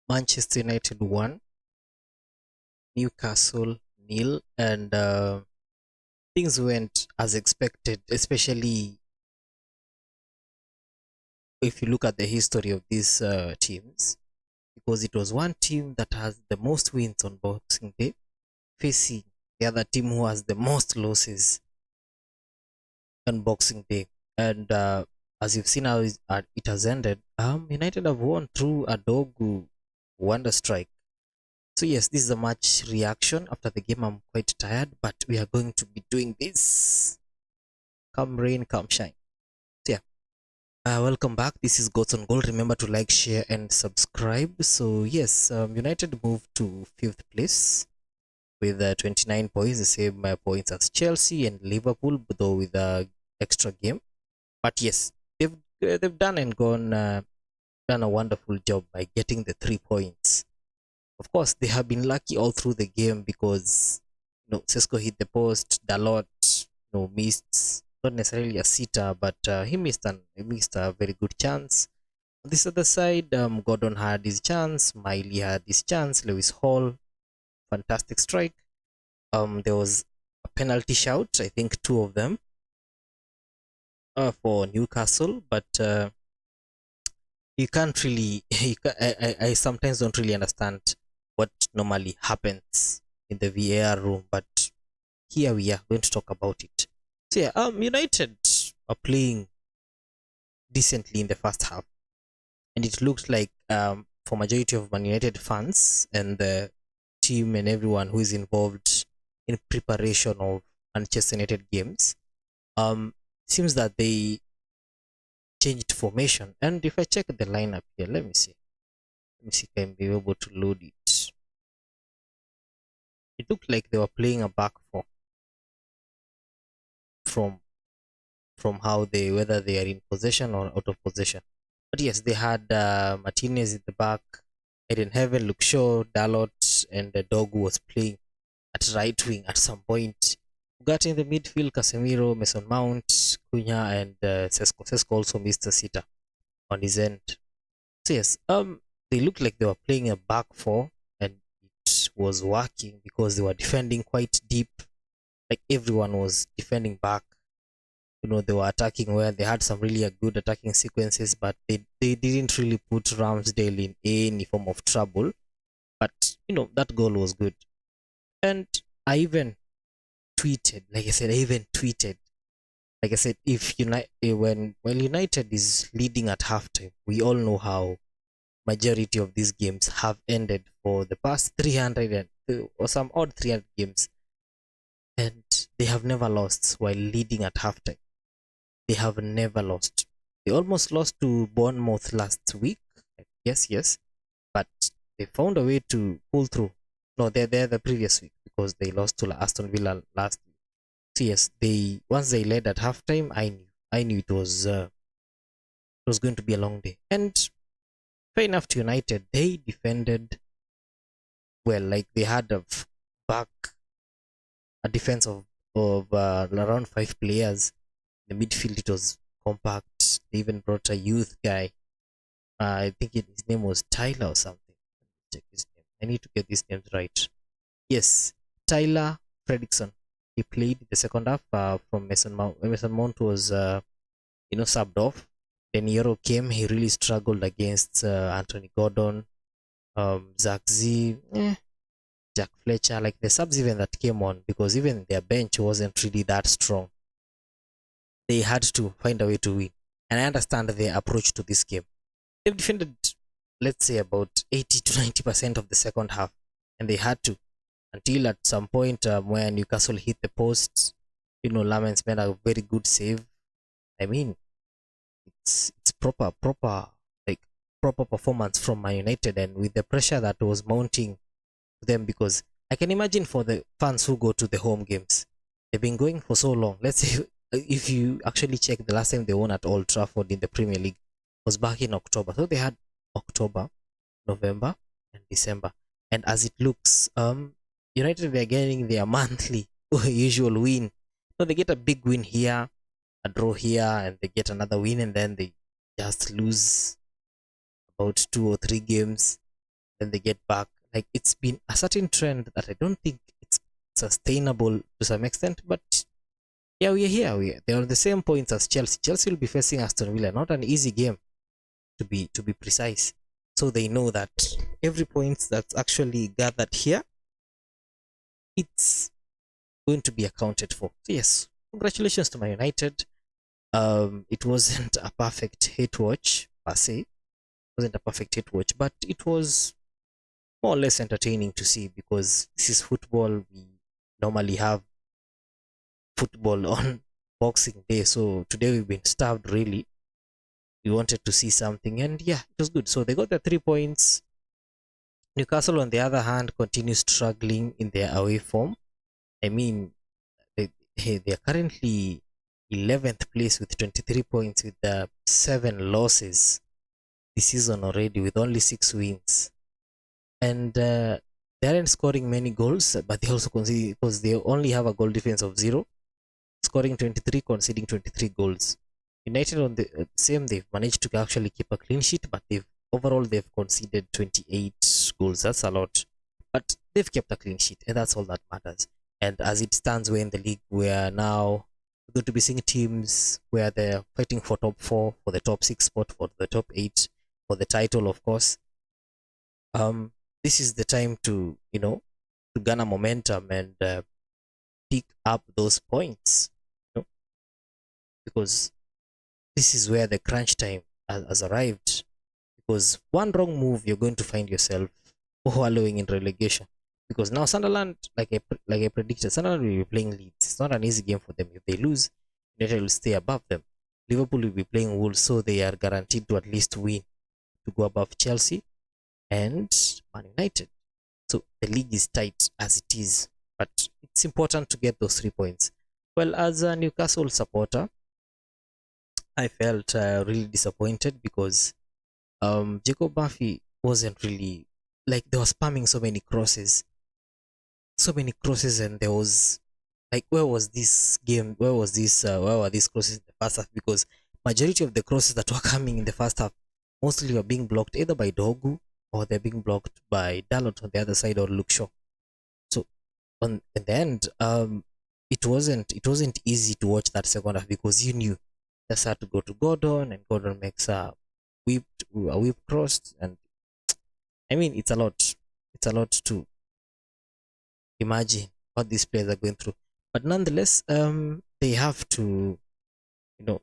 Manchester United 1, Newcastle nil, and things went as expected, especially if you look at the history of these teams, because it was one team that has the most wins on Boxing Day facing the other team who has the most losses on Boxing Day. And as you've seen how it has ended, United have won through a DORGU wonder strike. So yes, this is a match reaction after the game. I'm quite tired, but we are going to be doing this. Come rain, come shine. So yeah, welcome back. This is Goats on Goal. Remember to like, share, and subscribe. So yes, United moved to fifth place with 29 points, the same points as Chelsea and Liverpool, though with a extra game. But yes, they've done and done a wonderful job by getting the 3 points. Of course, they have been lucky all through the game because Sesko hit the post, Dalot missed not necessarily a sitter, but he missed a very good chance. On this other side, Gordon had his chance, Miley had his chance, Lewis Hall, fantastic strike. There was a penalty shout, I think two of them for Newcastle, but you can't really. I sometimes don't really understand what normally happens in the VAR room, but here we are going to talk about it. So yeah, United are playing decently in the first half, and it looks like for majority of Man United fans and the team and everyone who is involved in preparation of Manchester United games, seems that they changed formation. And if I check the lineup here, let me see if I'm be able to load it. It looked like they were playing a back four from how they whether they are in possession or out of possession. But yes, they had Martinez in the back, Eden Heaven, Luke Shaw, Dalot, and the dog was playing at right wing at some point. Got in the midfield, Casemiro, Mason Mount, Cunha, and Sesko. Sesko also missed a sitter on his end. So yes, they looked like they were playing a back four, and it was working because they were defending quite deep. Like everyone was defending back. They were attacking where they had some really good attacking sequences, but they didn't really put Ramsdale in any form of trouble. But that goal was good. And I even tweeted, like I said, if when United is leading at halftime, we all know how majority of these games have ended for the past 300 or some odd 300 games, and they have never lost while leading at halftime. They have never lost. They almost lost to Bournemouth last week. Yes, but they found a way to pull through. No, they're the previous week because they lost to Aston Villa last week. So yes, they once they led at halftime, I knew it was going to be a long day. And fair enough to United, they defended well. Like they had back a defense of around 5 players. In the midfield, it was compact. They even brought a youth guy. I think his name was Tyler or something. Check his name. I need to get these names right. Yes, Tyler Fredrickson. He played the second half from Mason Mount. Mason Mount was subbed off. Then Euro came. He really struggled against Anthony Gordon, Zach Z, Jack Fletcher. Like the subs even that came on, because even their bench wasn't really that strong. They had to find a way to win. And I understand their approach to this game. They've defended, let's say, about 80 to 90% of the second half, and they had to, until at some point where Newcastle hit the post. Lamens made a very good save. I mean, it's like proper performance from Man United, and with the pressure that was mounting to them, because I can imagine for the fans who go to the home games, they've been going for so long. Let's say if you actually check, the last time they won at Old Trafford in the Premier League was back in October. So they had October, November, and December. And as it looks, United, they're getting their monthly usual win. So they get a big win here, a draw here, and they get another win, and then they just lose about 2 or 3 games. then they get back. Like, it's been a certain trend that I don't think it's sustainable to some extent, but yeah, we are here. They're on the same points as Chelsea. Chelsea will be facing Aston Villa, not an easy game to be precise. So they know that every point that's actually gathered here, it's going to be accounted for. So yes, congratulations to Man United. It wasn't a perfect hit watch per se. It wasn't a perfect hit watch, but it was more or less entertaining to see because this is football. We normally have football on Boxing Day, so today we've been starved really. We wanted to see something, and yeah, it was good. So they got the 3 points. Newcastle, on the other hand, continues struggling in their away form. I mean, they are currently 11th place with 23 points with 7 losses this season already, with only 6 wins. And they aren't scoring many goals, but they also concede because they only have a goal difference of 0, scoring 23, conceding 23 goals. United on the same, they've managed to actually keep a clean sheet, but they've conceded 28 goals. That's a lot, but they've kept a clean sheet, and that's all that matters. And as it stands, we're in the league. We are now going to be seeing teams where they're fighting for top 4, for the top 6 spot, for the top 8, for the title, of course. This is the time to to garner momentum and pick up those points, because this is where the crunch time has arrived. Because one wrong move, you're going to find yourself wallowing in relegation. Because now Sunderland, like I predicted, Sunderland will be playing Leeds. It's not an easy game for them. If they lose, United will stay above them. Liverpool will be playing Wolves, so they are guaranteed to at least win to go above Chelsea and Man United. So the league is tight as it is, but it's important to get those 3 points. Well, as a Newcastle supporter, I felt really disappointed because Jacob Murphy wasn't really, like, they were spamming so many crosses, and there was, like, where was this game? Where were these crosses in the first half? Because majority of the crosses that were coming in the first half mostly were being blocked either by DORGU, or they're being blocked by Dalot on the other side, or Luke Shaw. So in the end, it wasn't easy to watch that second half because you knew just had to go to Gordon, and Gordon makes a whip cross, and I mean, it's a lot. It's a lot to imagine what these players are going through. But nonetheless, they have to, you know,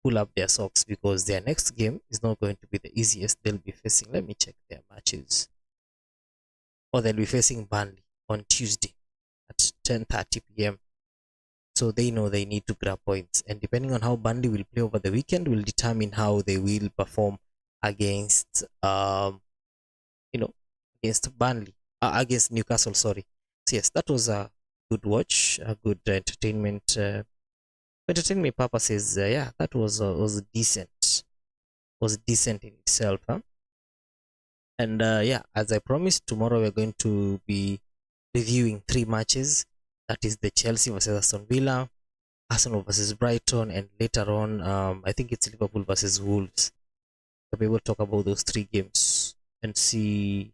pull up their socks because their next game is not going to be the easiest. They'll be facing. Let me check their matches. Or they'll be facing Burnley on Tuesday at 10:30 p.m. So they know they need to grab points, and depending on how Burnley will play over the weekend, will determine how they will perform against against Burnley, against Newcastle. Sorry. So yes, that was a good watch, a good entertainment. Entertainment purposes, yeah, that was decent. Was decent in itself, huh? And yeah, as I promised, tomorrow we're going to be reviewing 3 matches. That is the Chelsea versus Aston Villa, Arsenal versus Brighton, and later on, I think it's Liverpool versus Wolves. We will talk about those 3 games and see,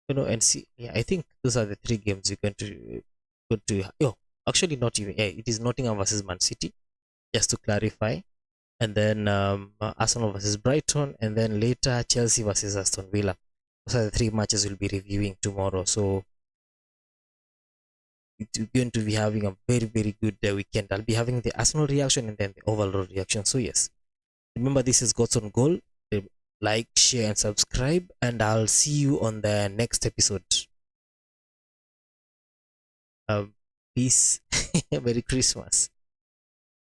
and see. Yeah, I think those are the 3 games you're going to go to. Oh, actually, not even. Yeah, it is Nottingham versus Man City, just to clarify, and then Arsenal versus Brighton, and then later Chelsea versus Aston Villa. Those are the 3 matches we'll be reviewing tomorrow. So it's going to be having a very, very good weekend. I'll be having the Arsenal reaction and then the overall reaction. So yes, remember, this is God's on Goal. Like, share, and subscribe, and I'll see you on the next episode. Peace. Merry Christmas.